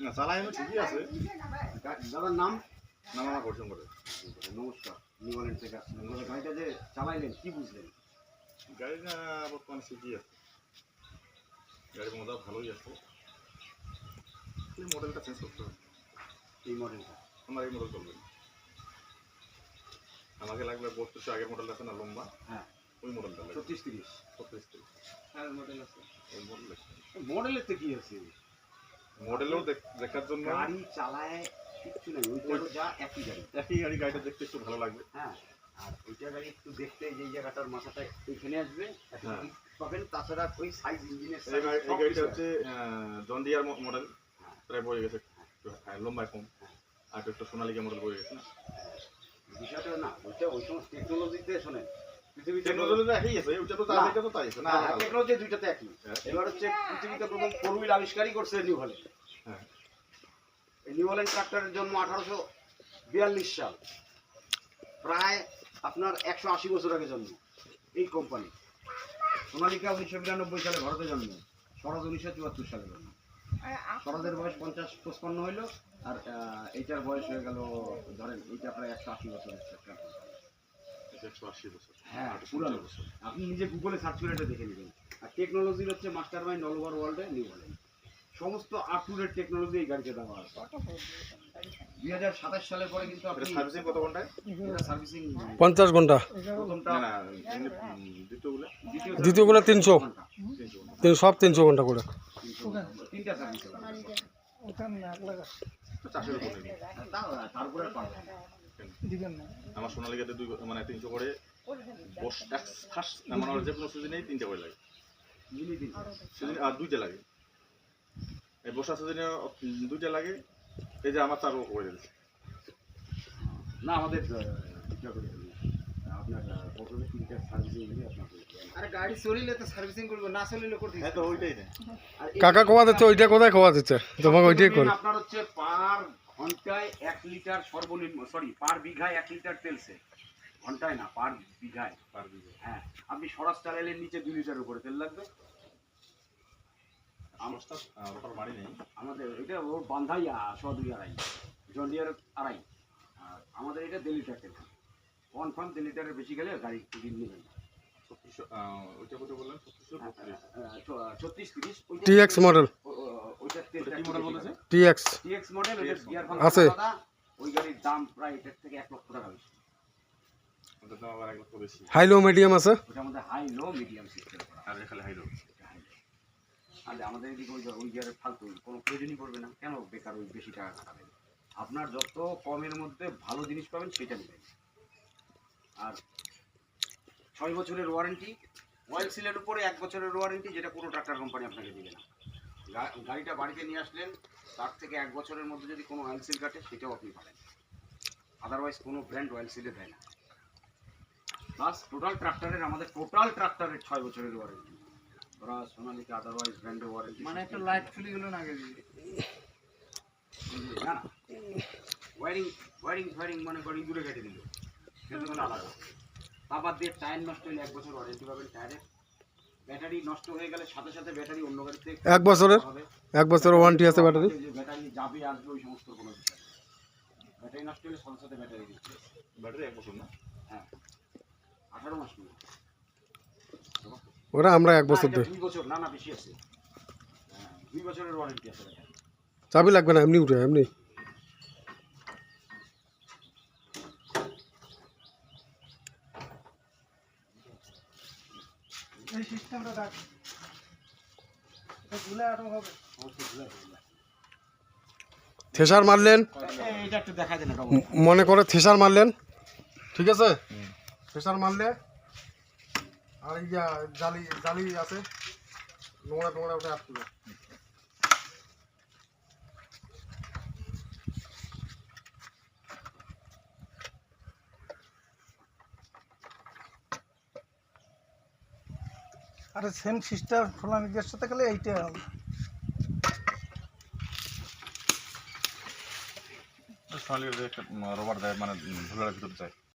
না চালাই আমি ঠিকই আছে। দাদার নাম? নাম আমার পরিশ্রম করে। নমস্কার, নিউল্যান্ড থেকে আসছেন। গাড়িটা যে চালাইলেন কি বুঝলেন? গাড়িটা বর্তমানে ঠিকই আছে, গাড়ির মধ্যে ভালোই আছে। এই মডেলটা চেঞ্জ করতে হবে। এই মডেলটা আমার এই মডেল চলবে না, আমাকে লাগবে 3200 আগের মডেল আছে না লম্বা, হ্যাঁ ওই মডেলটা লাগবে। 36-30 36 হ্যাঁ মডেল আছে। ওই মডেল আছে। মডেলের তো কি আছে, মডেলও দেখার জন্য গাড়ি চালায় কিচ্ছু নেই, ওইটা যা একই গাড়ি। একই গাড়িটা দেখতে একটু ভালো লাগবে। হ্যাঁ, আর ওইটা গাড়ি একটু দেখতে যেই জায়গাটার মাথাটা এইখানে আসবে হ্যাঁ পাবেন, তাছাড়া ওই সাইজ ইঞ্জিনের এই গাড়িটা হচ্ছে জন ডিয়ার মডেল, প্রায় বয়ে গেছে, লম্বায় কম, আর একটু সোনালিকা মডেল বয়ে গেছে না। বিষয়টা না, ওইটা ওই সমস্ত টেকনোলজিতে শোনেন, পৃথিবীতে টেকনোলজি একই আছে, ওটা তো তাই, এটা তো তাই আছে না। টেকনোলজি দুইটাতে একই। এবার হচ্ছে পৃথিবীতে প্রথম ফোর হুইল আবিষ্কারই করছে নিউল্যান্ড। হ্যাঁ এই নিউল্যান্ড ট্রাক্টরের জন্ম 1842 সাল, প্রায় আপনার 180 বছর আগে জন্ম এই কোম্পানি। সোনালিকা 1992 সালে ভারতে জন্ম, স্বরাজ 1974 সালে জন্ম। স্বরাজের বয়স 50-55 হইল, আর এইটার বয়স হয়ে গেল ধরেন এইটা প্রায় 180 বছর। 180 বছর, হ্যাঁ পুরানো। আপনি নিজে গুগলে সার্চ করে এটা দেখে নেবেন। আর টেকনোলজির হচ্ছে মাস্টার মাইন্ড অল ওভার ওয়ার্ল্ডে নিউল্যান্ড। সমস্ত আপ টু ডেট টেকনোলজি এই গাড়িতে দেওয়া আছে। 2027 সালের পরে কিন্তু আপনি সার্ভিসিং কত ঘন্টায়? এটা সার্ভিসিং 50 ঘন্টা, প্রথমটা না দ্বিতীয়গুলো দ্বিতীয়গুলো 300, ঘন্টা, সব 300 ঘন্টা করে। তিনটা সার্ভিস চাষের উপর নেই। তারপরে পাবেন। আমার সোনালিকাতে মানে 300 করে ফার্স্ট আমার যে কোনো সিজনেই 3টা করে লাগে, সিজন আর 2টা লাগে। এই বর্ষা সিজনে 2টা লাগে, এই যে আমার 4 করে দিয়েছে। না আমাদের আপনার প্রথমে তিনটা সার্ভিসিং নিয়ে আপনার আরে গাড়ি চলিলে তো সার্ভিসিং করবো, না চলিলে করতে হ্যাঁ তো ওইটাই না। কাকা কোয়া দিচ্ছে, ওইটা কোথায় কোয়া দিচ্ছে? তোমাকে ওইটাই করে। আপনার হচ্ছে পার ঘন্টায় 1 লিটার সর্বনিম্ন, সরি পার বিঘায় 1 লিটার তেল সে ঘন্টায় না, পার বিঘায়। হ্যাঁ, আপনি সরাস চালাইলে নিচে 2 লিটার উপরে তেল লাগবে। আমার বাড়ি নেই, আমাদের এটা ওর বান্ধাই 2.5 জন্ডিয়ার 2.5, আর আমাদের এটা 1.5 লিটার তেল। কনফার্ম 1.5 লিটারের বেশি গেলে গাড়ি কিনে নেবেন। 3600 ওইটা কত বললেন? 36-30 টিএক্স মডেল, ওইটা তেলটা কি মডেল বলেছে? টিএক্স মডেল, ওইটা গিয়ার আছে। ফাংশন। ওই গাড়ির দাম প্রায় এটার থেকে 1 লক্ষ টাকা বেশি। ওটা তো আবার 1 লক্ষ বেশি। হাই লো মিডিয়াম আছে। ওটা আমাদের হাই লো মিডিয়াম সিস্টেম করা। আর খালি হাইলো। আর আমাদের এদিকে ওই গিয়ারের ফালতু কোনো প্রয়োজনই পড়বে না। কেন বেকার ওই বেশি টাকা খাটাবেন? আপনার যত কমের মধ্যে ভালো জিনিস পাবেন সেটা নেবেন। আর 6 বছরের ওয়ারেন্টি, অয়েল সিলের উপরে 1 বছরের ওয়ারেন্টি, যেটা কোনো ট্রাক্টর কোম্পানি আপনাকে দিবে না। গাড়িটা বাড়িতে নিয়ে আসলেন, তার থেকে 1 বছরের মধ্যে যদি কোনো অয়েল সিল কাটে সেটাও আপনি পাবেন। আদারওয়াইজ কোনো ব্র্যান্ড অয়েল সিলে দেয় না। প্লাস টোটাল ট্রাক্টরের, আমাদের টোটাল ট্রাক্টরের 6 বছরের ওয়ারেন্টি। ওরা সোনালিকা আদারওয়াইজ ব্র্যান্ডের ওয়ারেন্টি মানে একটা লাইট খুলে গেল না আগে দিয়ে না। ওয়ারিং মনে করেন দূরে কেটে দিল, কিন্তু কোনো আলাদা। আবার দিয়ে টায়ার নষ্ট হলে 1 বছর ওয়ারেন্টি পাবেন টায়ারের। ব্যাটারি নষ্ট হয়ে গেলে সাথে সাথে ব্যাটারি অন্য গাড়িতে 1 বছরের ওয়ারেন্টি আছে ব্যাটারি। ব্যাটারি যাবে আসবে ওই সমস্ত কোনো বিষয় নেই। ব্যাটারি নষ্ট হলে সাথে সাথে ব্যাটারি দিচ্ছে। ব্যাটারি 1 বছর না? হ্যাঁ 18 মাস নেই ওরা আমরা 1 বছর দেই। 2 বছর, না বেশি আছে। 2 বছরের ওয়ারেন্টি আছে ব্যাটারি। চাবি লাগবে না, এমনি উঠে এমনি। এই সিস্টেমটা রাখ, এটা ভুলে আরো হবে। থেসার মারলেন, এইটা একটু দেখা দেন এটা। মনে করে থেসার মারলেন, ঠিক আছে? থেসার মারলে আর এই যে জালি আছে, নোংরা উঠে আসছিল। আরে সেম সিস্টেম ফলানিদের সাথে গেলে এইটা হবে। সোনালিকাতে একটা রবার দেয়, মানে ধুলার ভিতরে যায়।